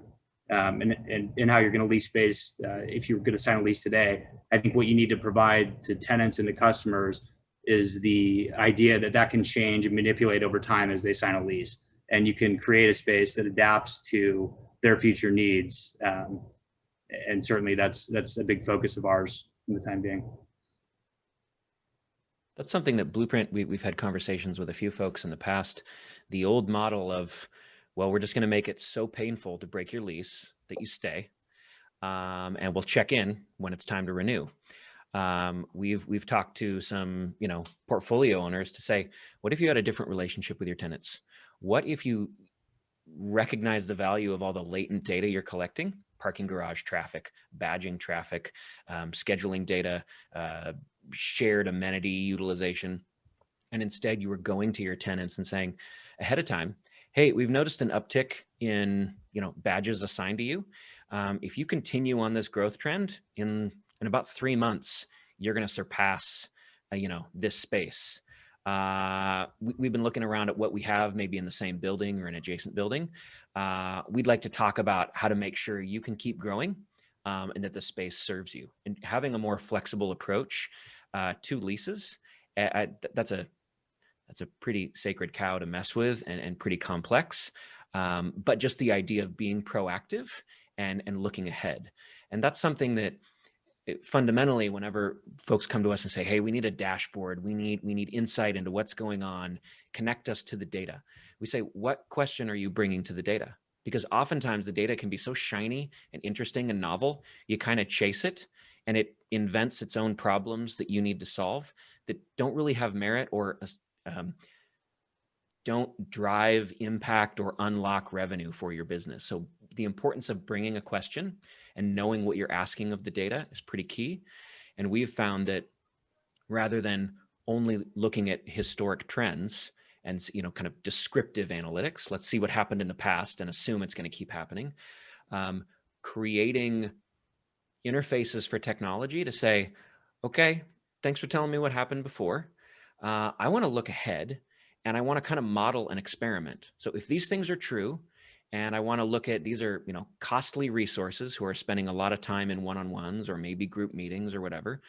and how you're going to lease space if you're going to sign a lease today. I think what you need to provide to tenants and to customers is the idea that can change and manipulate over time as they sign a lease, and you can create a space that adapts to their future needs. And certainly that's a big focus of ours in the time being. That's something that Blueprint, we've had conversations with a few folks in the past. The old model of, well, we're just going to make it so painful to break your lease that you stay, and we'll check in when it's time to renew. We've talked to some, portfolio owners to say, what if you had a different relationship with your tenants? What if you recognize the value of all the latent data you're collecting, parking garage traffic, badging traffic, scheduling data, shared amenity utilization, and instead you were going to your tenants and saying ahead of time, hey, we've noticed an uptick in, badges assigned to you. If you continue on this growth trend in about 3 months, you're going to surpass, this space. We've been looking around at what we have maybe in the same building or an adjacent building. We'd like to talk about how to make sure you can keep growing and that the space serves you. And having a more flexible approach to leases, that's a pretty sacred cow to mess with and pretty complex. But just the idea of being proactive and looking ahead. And that's something that fundamentally, whenever folks come to us and say, hey, we need a dashboard, we need insight into what's going on, connect us to the data. We say, what question are you bringing to the data? Because oftentimes the data can be so shiny and interesting and novel, you kind of chase it and it invents its own problems that you need to solve that don't really have merit or Don't drive impact or unlock revenue for your business. So the importance of bringing a question and knowing what you're asking of the data is pretty key. And we've found that rather than only looking at historic trends and, kind of descriptive analytics, let's see what happened in the past and assume it's going to keep happening. Creating interfaces for technology to say, okay, thanks for telling me what happened before. I want to look ahead and I want to kind of model an experiment. So if these things are true, and I want to look at, these are, costly resources who are spending a lot of time in one-on-ones or maybe group meetings or whatever.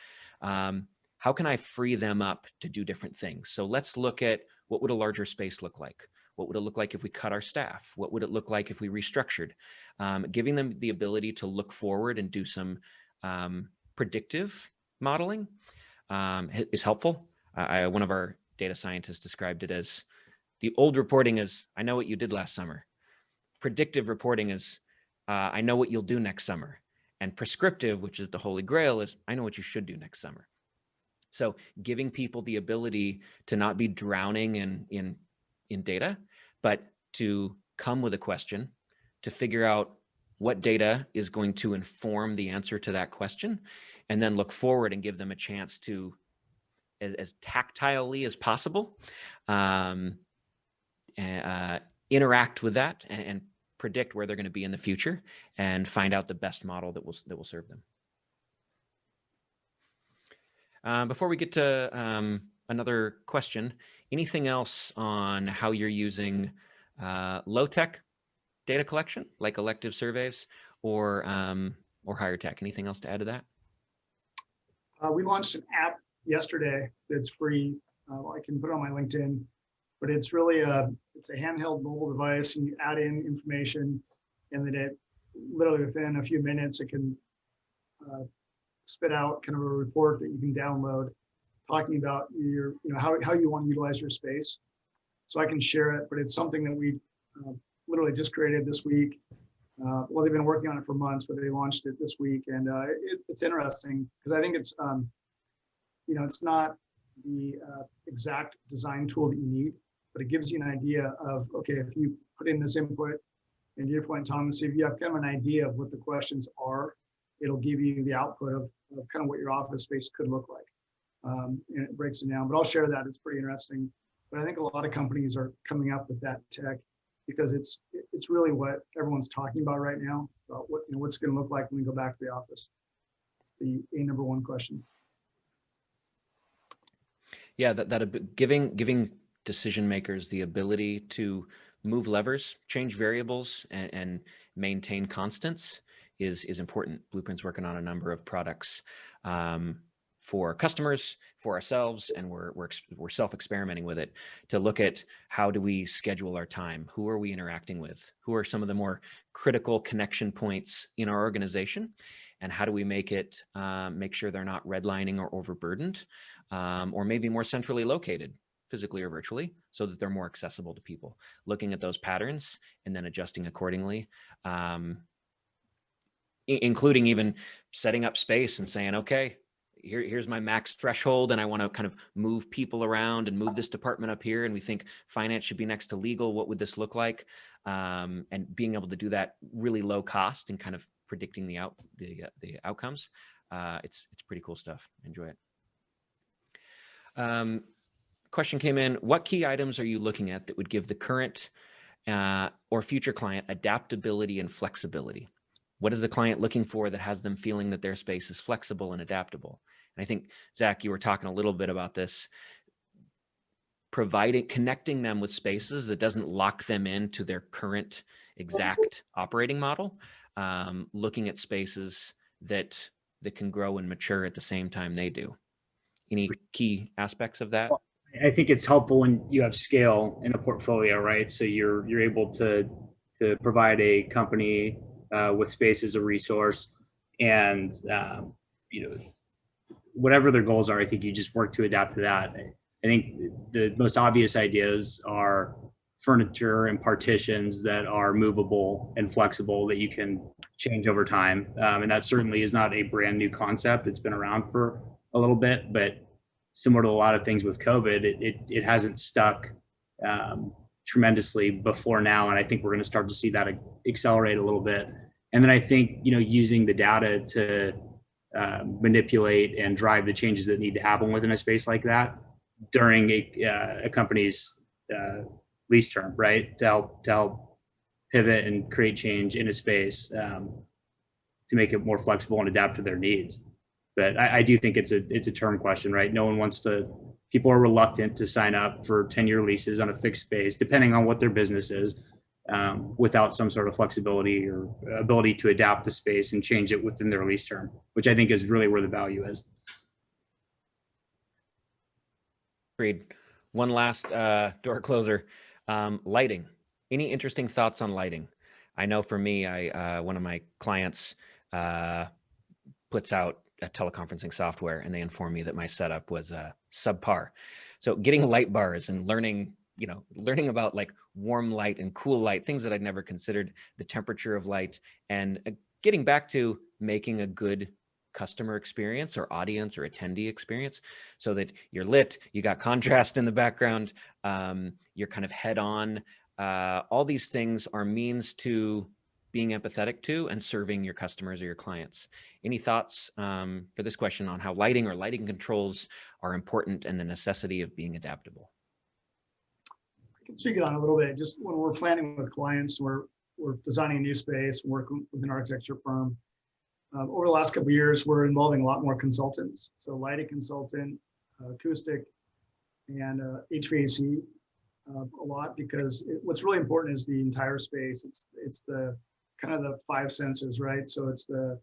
How can I free them up to do different things? So let's look at, what would a larger space look like? What would it look like if we cut our staff? What would it look like if we restructured? Giving them the ability to look forward and do some predictive modeling is helpful. One of our data scientists described it as, the old reporting is, I know what you did last summer. Predictive reporting is, I know what you'll do next summer. And prescriptive, which is the holy grail, is, I know what you should do next summer. So giving people the ability to not be drowning in data, but to come with a question, to figure out what data is going to inform the answer to that question, and then look forward and give them a chance to, as tactilely as possible, interact with that and predict where they're going to be in the future and find out the best model that will serve them. Before we get to another question, anything else on how you're using low-tech data collection, like elective surveys, or higher tech? Anything else to add to that? We launched an app yesterday that's free. I can put it on my LinkedIn, but it's really it's a handheld mobile device, and you add in information, and then it literally within a few minutes it can spit out kind of a report that you can download, talking about your, how you want to utilize your space. So I can share it, but it's something that we literally just created this week. Well, they've been working on it for months, but they launched it this week, and it's interesting because I think it's it's not the exact design tool that you need, but it gives you an idea of, okay, if you put in this input, and to your point, Thomas, if you have kind of an idea of what the questions are, it'll give you the output of kind of what your office space could look like. And it breaks it down, but I'll share that. It's pretty interesting. But I think a lot of companies are coming up with that tech because it's really what everyone's talking about right now, about what's going to look like when we go back to the office. It's the number one question. Yeah, giving decision makers the ability to move levers, change variables, and maintain constants is important. Blueprint's working on a number of products for customers, for ourselves, and we're self-experimenting with it to look at, how do we schedule our time? Who are we interacting with? Who are some of the more critical connection points in our organization? And how do we make sure they're not redlining or overburdened, or maybe more centrally located, physically or virtually, so that they're more accessible to people? Looking at those patterns and then adjusting accordingly, including even setting up space and saying, okay, here's my max threshold, and I want to kind of move people around and move this department up here, and we think finance should be next to legal. What would this look like? And being able to do that really low cost and kind of predicting the outcomes. It's pretty cool stuff. Enjoy it. Question came in: what key items are you looking at that would give the current or future client adaptability and flexibility? What is the client looking for that has them feeling that their space is flexible and adaptable? And I think, Zach, you were talking a little bit about this, connecting them with spaces that doesn't lock them into their current exact operating model, looking at spaces that can grow and mature at the same time they do. Any key aspects of that? I think it's helpful when you have scale in a portfolio, right? So you're able to provide a company with space as a resource, and whatever their goals are, I think you just work to adapt to that. I think the most obvious ideas are furniture and partitions that are movable and flexible, that you can change over time, and that certainly is not a brand new concept. It's been around for a little bit, but similar to a lot of things with COVID, it hasn't stuck tremendously before now. And I think we're going to start to see that accelerate a little bit. And then I think, using the data to manipulate and drive the changes that need to happen within a space like that during a company's lease term, right? To help pivot and create change in a space to make it more flexible and adapt to their needs. But I do think it's a term question, right? No one wants to. People are reluctant to sign up for 10-year leases on a fixed space, depending on what their business is, without some sort of flexibility or ability to adapt the space and change it within their lease term, which I think is really where the value is. Agreed. One last door closer. Lighting. Any interesting thoughts on lighting? I know for me, one of my clients puts out a teleconferencing software, and they informed me that my setup was subpar. So getting light bars and learning about like warm light and cool light, things that I'd never considered, the temperature of light, and getting back to making a good customer experience or audience or attendee experience, so that you're lit, you got contrast in the background, you're kind of head on. All these things are means to being empathetic to and serving your customers or your clients. Any thoughts for this question on how lighting or lighting controls are important and the necessity of being adaptable? I can speak it on a little bit. Just when we're planning with clients, we're designing a new space, working with an architecture firm. Over the last couple of years, we're involving a lot more consultants. So lighting consultant, acoustic, and HVAC a lot, because what's really important is the entire space. It's the kind of the five senses, right? So it's the,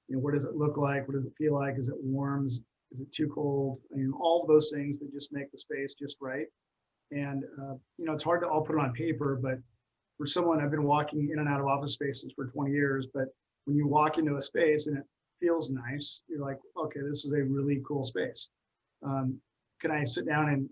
what does it look like? What does it feel like? Is it warm? Is it too cold? All of those things that just make the space just right. And, it's hard to all put it on paper, but for someone, I've been walking in and out of office spaces for 20 years, but when you walk into a space and it feels nice, you're like, okay, this is a really cool space. Can I sit down and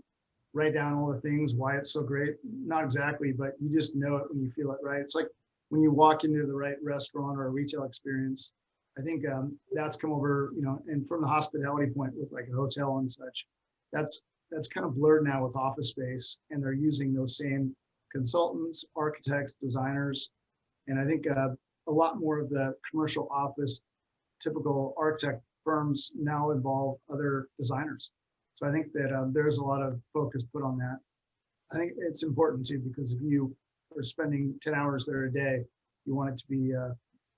write down all the things, why it's so great? Not exactly, but you just know it when you feel it, right? It's like when you walk into the right restaurant or a retail experience. I think that's come over, and from the hospitality point with like a hotel and such, that's kind of blurred now with office space, and they're using those same consultants, architects, designers. And I think a lot more of the commercial office, typical architect firms now involve other designers. So I think that there's a lot of focus put on that. I think it's important too, because if you are spending 10 hours there a day, you want it to be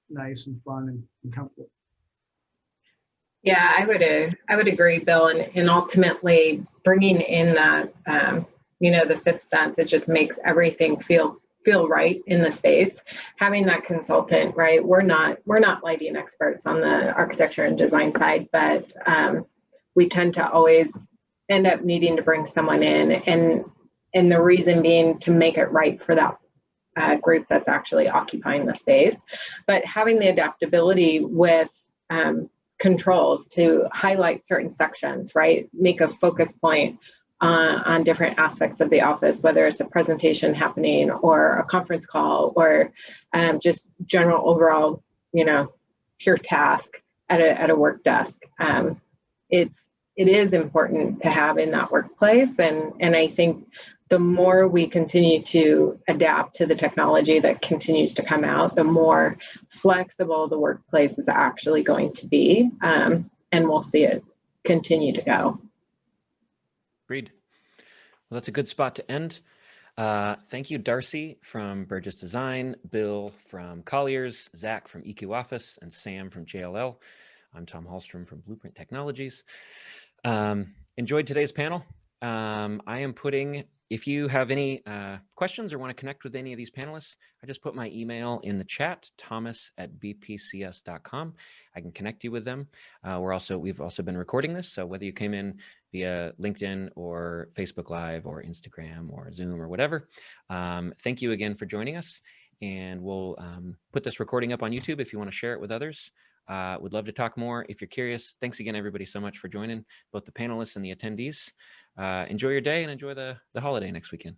nice and fun and comfortable. Yeah, I would agree, Bill. And ultimately bringing in that, the fifth sense, it just makes everything feel right in the space. Having that consultant, right? We're not lighting experts on the architecture and design side, but we tend to always end up needing to bring someone in, and the reason being to make it right for that group that's actually occupying the space. But having the adaptability with controls to highlight certain sections, right? Make a focus point on different aspects of the office, whether it's a presentation happening or a conference call or just general overall, pure task at a work desk. It is important to have in that workplace. And I think the more we continue to adapt to the technology that continues to come out, the more flexible the workplace is actually going to be. And we'll see it continue to go. Agreed. Well, that's a good spot to end. Thank you, Darcy from Burgess Design, Bill from Colliers, Zach from EQ Office, and Sam from JLL. I'm Tom Hallstrom from Blueprint Technologies. Enjoyed today's panel. If you have any questions or want to connect with any of these panelists, I just put my email in the chat, thomas@bpcs.com. I can connect you with them. We've also been recording this, so whether you came in via LinkedIn or Facebook Live or Instagram or Zoom or whatever, thank you again for joining us. And we'll put this recording up on YouTube if you want to share it with others. Would love to talk more. If you're curious, thanks again, everybody, so much for joining, both the panelists and the attendees. Enjoy your day and enjoy the holiday next weekend.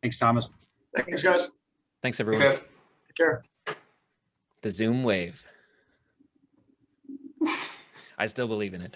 Thanks, Thomas. Thanks, guys. Thanks, everyone. Thanks, guys. Take care. The Zoom wave. I still believe in it.